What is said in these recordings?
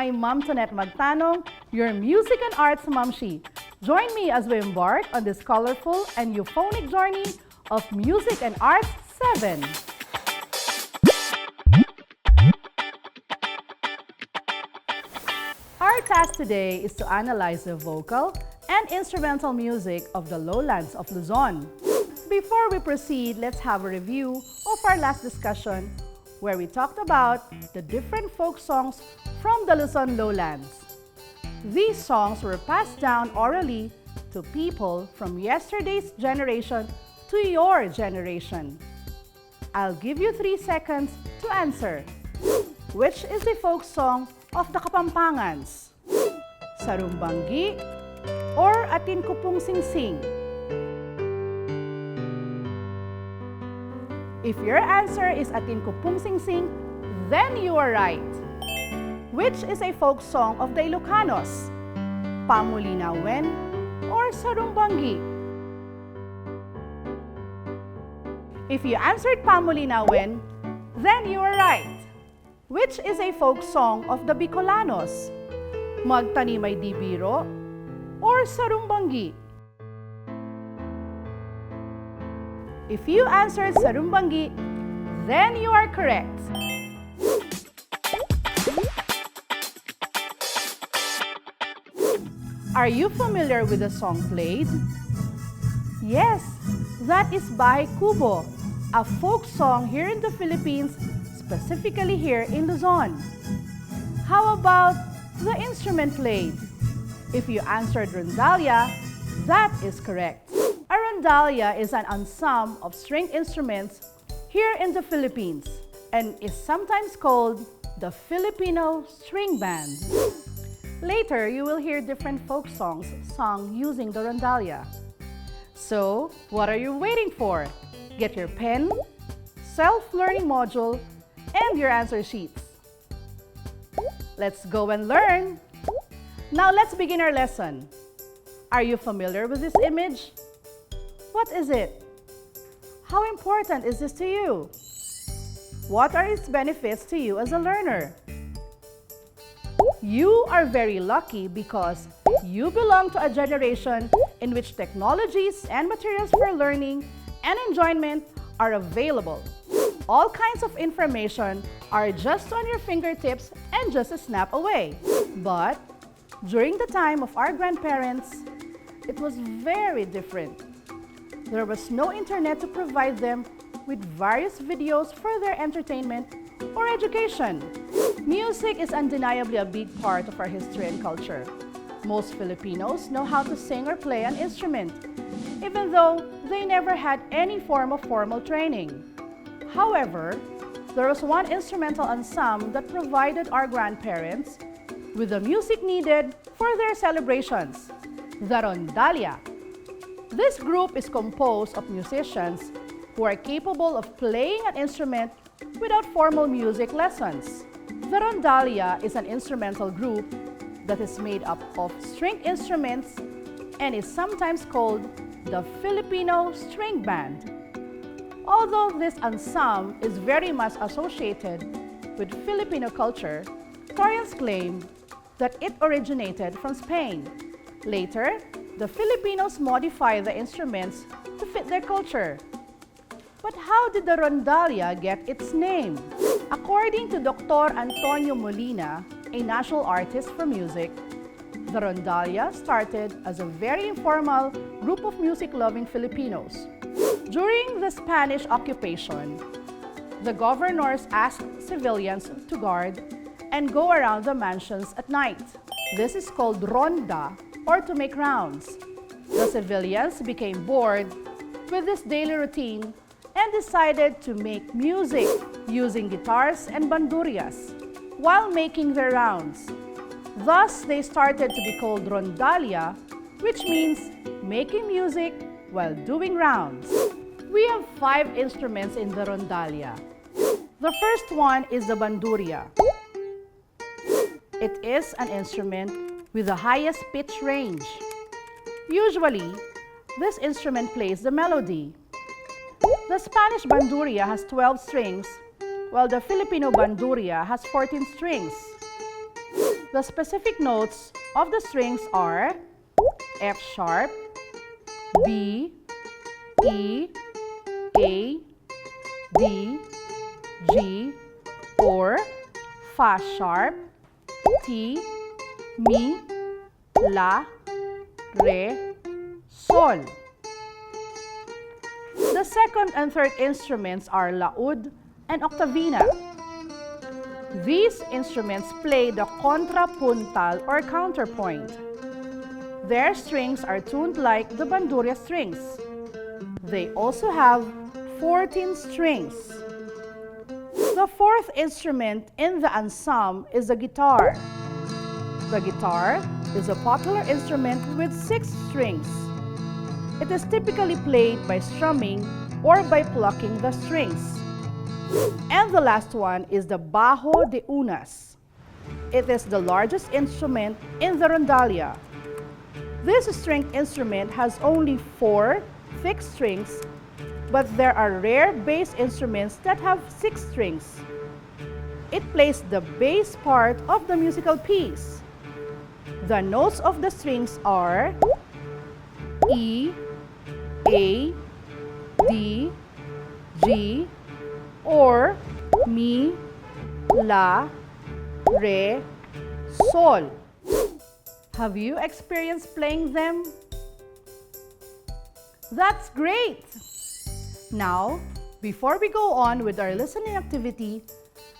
I'm Ma'am Tonet Magtanong, your music and arts mamshi. Join me as we embark on this colorful and euphonic journey of Music and Arts 7. Our task today is to analyze the vocal and instrumental music of the Lowlands of Luzon. Before we proceed, let's have a review of our last discussion where we talked about the different folk songs from the Luzon Lowlands. These songs were passed down orally to people from yesterday's generation to your generation. I'll give you 3 seconds to answer. Which is the folk song of the Kapampangans? Sarumbanggi or Atin Ko Pong Singsing? If your answer is Atin Ko Pong Singsing, then you are right. Which is a folk song of the Ilocanos? Pamulinawen or Sarumbanggi? If you answered Pamulinawen, then you are right. Which is a folk song of the Bicolanos? Magtanimay di biro or Sarumbanggi? If you answered Sarumbanggi, then you are correct. Are you familiar with the song played? Yes, that is Bahay Kubo, a folk song here in the Philippines, specifically here in Luzon. How about the instrument played? If you answered Rondalla, that is correct. A rondalla is an ensemble of string instruments here in the Philippines and is sometimes called the Filipino string band. Later, you will hear different folk songs sung using the rondalla. So, what are you waiting for? Get your pen, self-learning module, and your answer sheets. Let's go and learn! Now, let's begin our lesson. Are you familiar with this image? What is it? How important is this to you? What are its benefits to you as a learner? You are very lucky because you belong to a generation in which technologies and materials for learning and enjoyment are available. All kinds of information are just on your fingertips and just a snap away. But during the time of our grandparents, it was very different. There was no internet to provide them with various videos for their entertainment or education. Music is undeniably a big part of our history and culture. Most Filipinos know how to sing or play an instrument, even though they never had any form of formal training. However, there was one instrumental ensemble that provided our grandparents with the music needed for their celebrations, the Rondalla. This group is composed of musicians who are capable of playing an instrument without formal music lessons. The Rondalla is an instrumental group that is made up of string instruments and is sometimes called the Filipino String Band. Although this ensemble is very much associated with Filipino culture, historians claim that it originated from Spain. Later, the Filipinos modified the instruments to fit their culture. But how did the rondalla get its name? According to Dr. Antonio Molina, a national artist for music, the rondalla started as a very informal group of music-loving Filipinos. During the Spanish occupation, the governors asked civilians to guard and go around the mansions at night. This is called ronda, or to make rounds. The civilians became bored with this daily routine and decided to make music using guitars and bandurias while making their rounds. Thus, they started to be called rondalla, which means making music while doing rounds. We have 5 instruments in the rondalla. The first one is the banduria. It is an instrument with the highest pitch range. Usually, this instrument plays the melody. The Spanish banduria has 12 strings, while the Filipino banduria has 14 strings. The specific notes of the strings are F sharp, B, E, A, D, G, or Fa sharp, T, Mi, La, Re, Sol. The second and third instruments are laud and octavina. These instruments play the contrapuntal or counterpoint. Their strings are tuned like the bandurria strings. They also have 14 strings. The fourth instrument in the ensemble is the guitar. The guitar is a popular instrument with 6 strings. It is typically played by strumming or by plucking the strings. And the last one is the bajo de unas. It is the largest instrument in the rondalla. This stringed instrument has only 4 thick strings, but there are rare bass instruments that have 6 strings. It plays the bass part of the musical piece. The notes of the strings are E, A, D, G, or Mi, La, Re, Sol. Have you experienced playing them? That's great! Now, before we go on with our listening activity,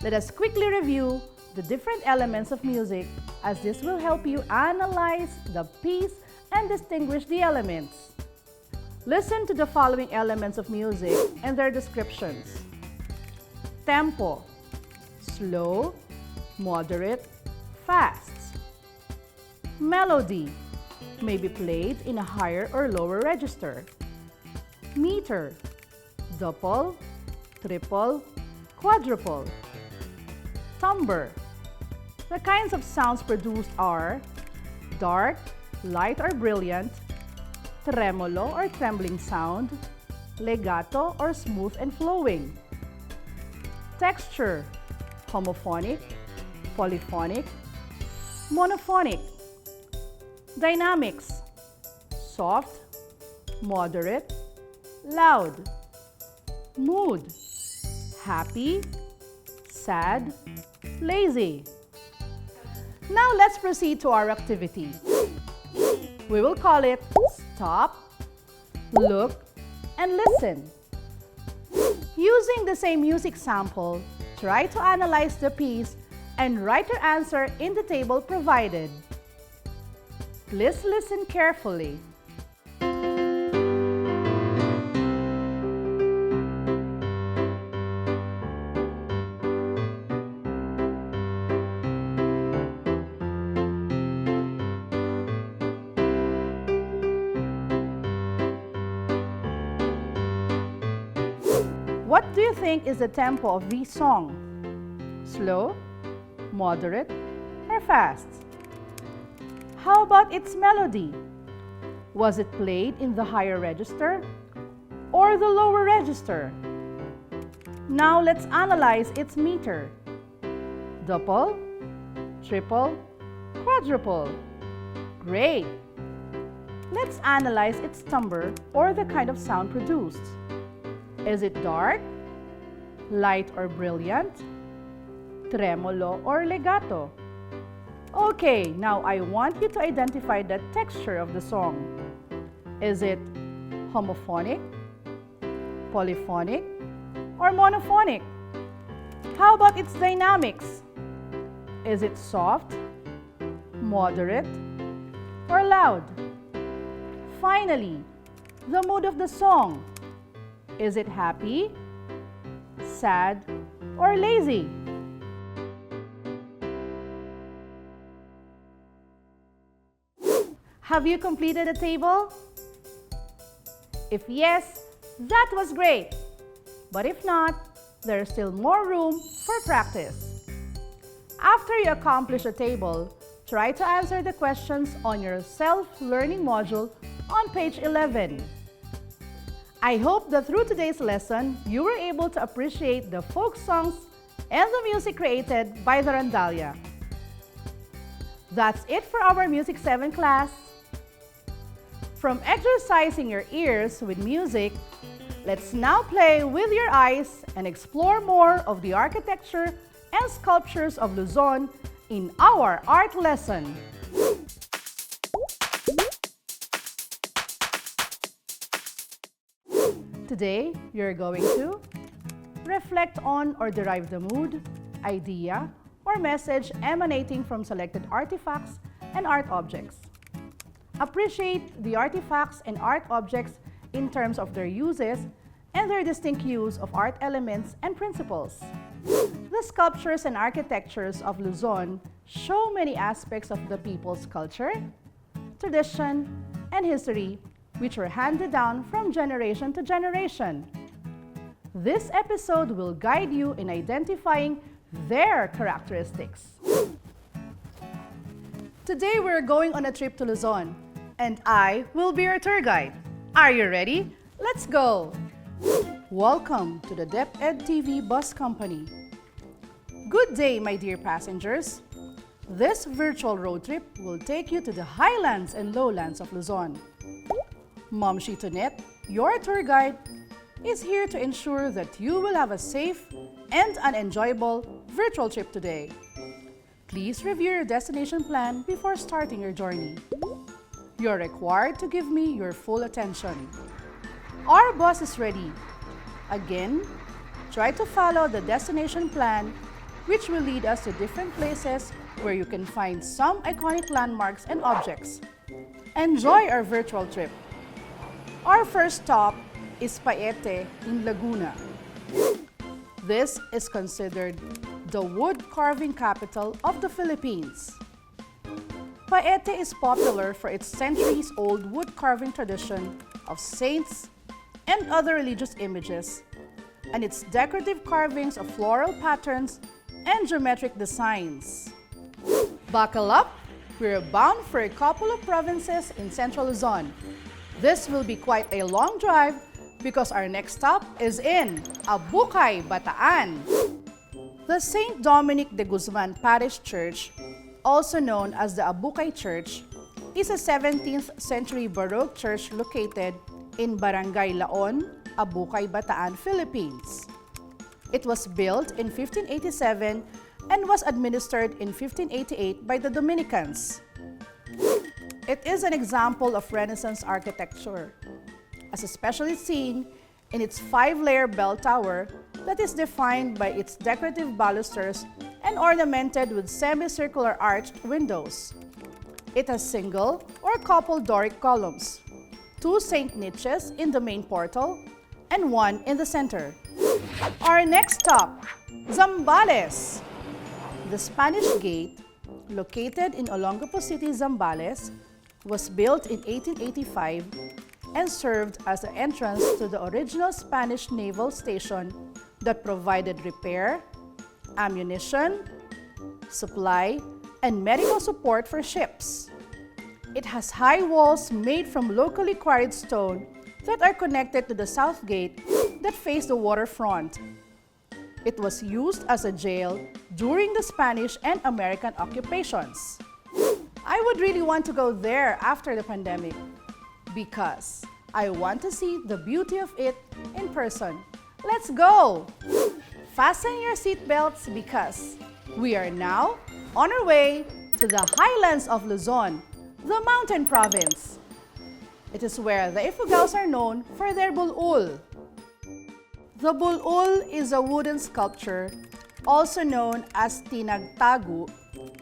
let us quickly review the different elements of music, as this will help you analyze the piece and distinguish the elements. Listen to the following elements of music and their descriptions. Tempo: slow, moderate, fast. Melody may be played in a higher or lower register. Meter: double, triple, quadruple. Timbre: the kinds of sounds produced are dark, light or brilliant, tremolo or trembling sound, legato or smooth and flowing. Texture: homophonic, polyphonic, monophonic. Dynamics: soft, moderate, loud. Mood: happy, sad, lazy. Now let's proceed to our activity. We will call it Stop, Look, and Listen. Using the same music sample, try to analyze the piece and write your answer in the table provided. Please listen carefully. What do you think is the tempo of this song? Slow, moderate, or fast? How about its melody? Was it played in the higher register or the lower register? Now let's analyze its meter. Double, triple, quadruple. Great! Let's analyze its timbre or the kind of sound produced. Is it dark, light or brilliant, tremolo or legato? Okay, now I want you to identify the texture of the song. Is it homophonic, polyphonic, or monophonic? How about its dynamics? Is it soft, moderate, or loud? Finally, the mood of the song. Is it happy, sad, or lazy? Have you completed the table? If yes, that was great. But if not, there's still more room for practice. After you accomplish a table, try to answer the questions on your self-learning module on page 11. I hope that through today's lesson, you were able to appreciate the folk songs and the music created by the Rondalla. That's it for our Music 7 class. From exercising your ears with music, let's now play with your eyes and explore more of the architecture and sculptures of Luzon in our art lesson. Today, you're going to reflect on or derive the mood, idea, or message emanating from selected artifacts and art objects. Appreciate the artifacts and art objects in terms of their uses and their distinct use of art elements and principles. The sculptures and architectures of Luzon show many aspects of the people's culture, tradition, and history, which were handed down from generation to generation. This episode will guide you in identifying their characteristics. Today we're going on a trip to Luzon, and I will be your tour guide. Are you ready? Let's go! Welcome to the DepEd TV Bus Company. Good day, my dear passengers. This virtual road trip will take you to the highlands and lowlands of Luzon. Ma'am Tonet, your tour guide, is here to ensure that you will have a safe and an enjoyable virtual trip today. Please review your destination plan before starting your journey. You're required to give me your full attention. Our bus is ready. Again, try to follow the destination plan, which will lead us to different places where you can find some iconic landmarks and objects. Enjoy our virtual trip. Our first stop is Paete in Laguna. This is considered the wood carving capital of the Philippines. Paete is popular for its centuries-old wood carving tradition of saints and other religious images, and its decorative carvings of floral patterns and geometric designs. Buckle up, we're bound for a couple of provinces in central Luzon. This will be quite a long drive because our next stop is in Abukay, Bataan. The St. Dominic de Guzman Parish Church, also known as the Abukay Church, is a 17th century Baroque church located in Barangay Laon, Abukay, Bataan, Philippines. It was built in 1587 and was administered in 1588 by the Dominicans. It is an example of Renaissance architecture, as especially seen in its 5-layer bell tower that is defined by its decorative balusters and ornamented with semicircular arched windows. It has single or coupled Doric columns, 2 saint niches in the main portal, and 1 in the center. Our next stop, Zambales. The Spanish Gate, located in Olongapo City, Zambales, was built in 1885 and served as the entrance to the original Spanish naval station that provided repair, ammunition, supply, and medical support for ships. It has high walls made from locally quarried stone that are connected to the south gate that face the waterfront. It was used as a jail during the Spanish and American occupations. I would really want to go there after the pandemic because I want to see the beauty of it in person. Let's go! Fasten your seatbelts because we are now on our way to the highlands of Luzon, the mountain province. It is where the Ifugaos are known for their bulul. The bulul is a wooden sculpture, also known as tinagtagu,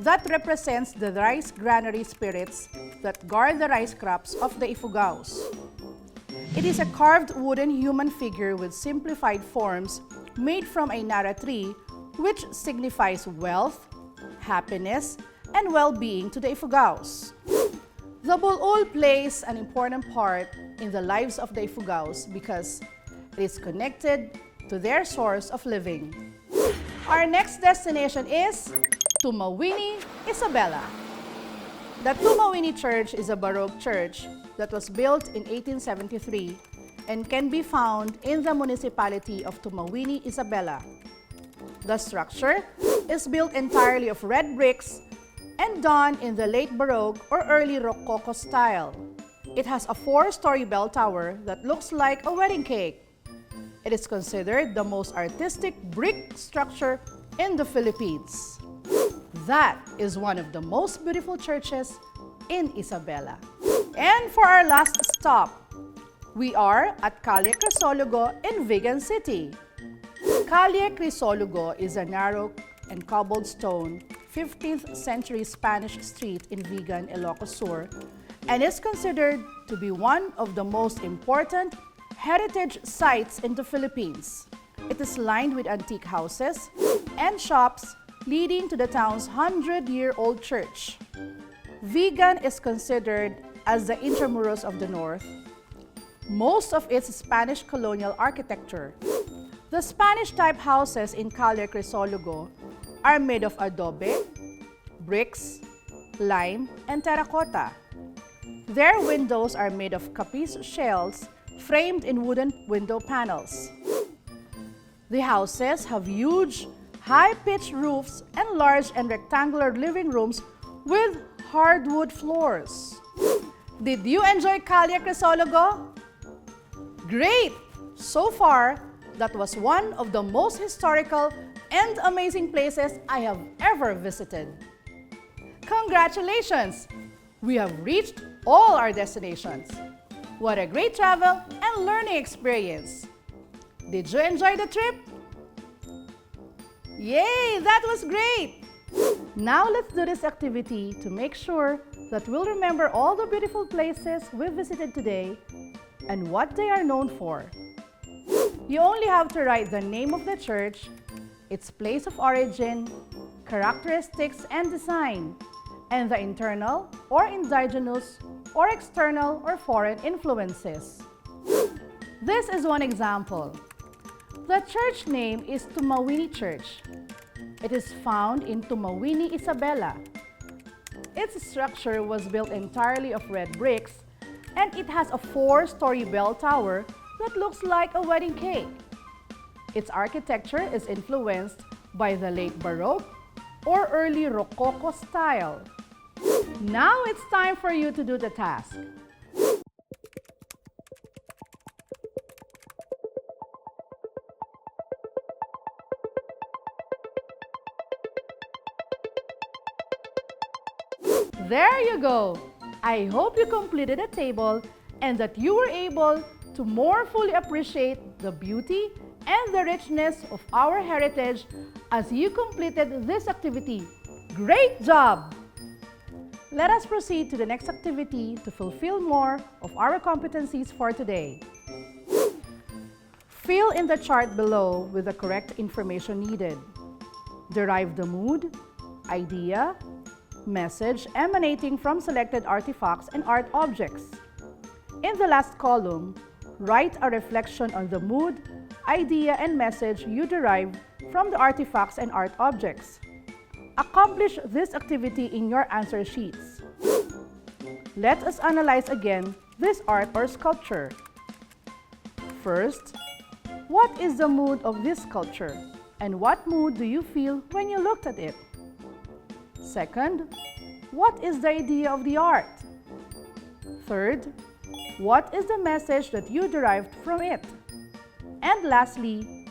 that represents the rice granary spirits that guard the rice crops of the Ifugaos. It is a carved wooden human figure with simplified forms made from a nara tree, which signifies wealth, happiness, and well-being to the Ifugaos. The bulul plays an important part in the lives of the Ifugaos because it is connected to their source of living. Our next destination is Tumawini, Isabela. The Tumawini Church is a Baroque church that was built in 1873 and can be found in the municipality of Tumawini, Isabela. The structure is built entirely of red bricks and done in the late Baroque or early Rococo style. It has a 4-story bell tower that looks like a wedding cake. It is considered the most artistic brick structure in the Philippines. That is one of the most beautiful churches in Isabela. And for our last stop, we are at Calle Crisologo in Vigan City. Calle Crisologo is a narrow and cobblestone 15th century Spanish street in Vigan, Ilocos Sur, and is considered to be one of the most important heritage sites in the Philippines. It is lined with antique houses and shops leading to the town's 100-year-old church. Vigan is considered as the Intramuros of the North. Most of its Spanish colonial architecture. The Spanish-type houses in Calle Crisologo are made of adobe, bricks, lime, and terracotta. Their windows are made of capiz shells framed in wooden window panels. The houses have huge, high-pitched roofs and large and rectangular living rooms with hardwood floors. Did you enjoy Calle Crisologo? Great! So far, that was one of the most historical and amazing places I have ever visited. Congratulations! We have reached all our destinations. What a great travel and learning experience! Did you enjoy the trip? Yay! That was great! Now let's do this activity to make sure that we'll remember all the beautiful places we visited today and what they are known for. You only have to write the name of the church, its place of origin, characteristics and design, and the internal or indigenous or external or foreign influences. This is one example. The church name is Tumawini Church. It is found in Tumawini, Isabela. Its structure was built entirely of red bricks, and it has a 4-story bell tower that looks like a wedding cake. Its architecture is influenced by the late Baroque or early Rococo style. Now it's time for you to do the task. There you go! I hope you completed a table and that you were able to more fully appreciate the beauty and the richness of our heritage as you completed this activity. Great job! Let us proceed to the next activity to fulfill more of our competencies for today. Fill in the chart below with the correct information needed. Derive the mood, idea, message emanating from selected artifacts and art objects. In the last column, write a reflection on the mood, idea, and message you derive from the artifacts and art objects. Accomplish this activity in your answer sheets. Let us analyze again this art or sculpture. First, what is the mood of this sculpture, and what mood do you feel when you looked at it? Second, what is the idea of the art? Third, what is the message that you derived from it? And lastly,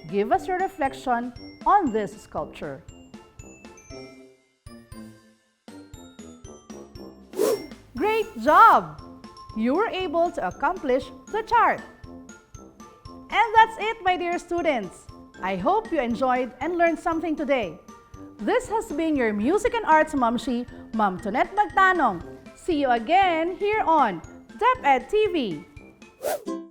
give us your reflection on this sculpture. Great job! You were able to accomplish the chart. And that's it, my dear students. I hope you enjoyed and learned something today. This has been your Music and Arts Mamshi, Ma'am Tonet Magtanong. See you again here on DepEd TV.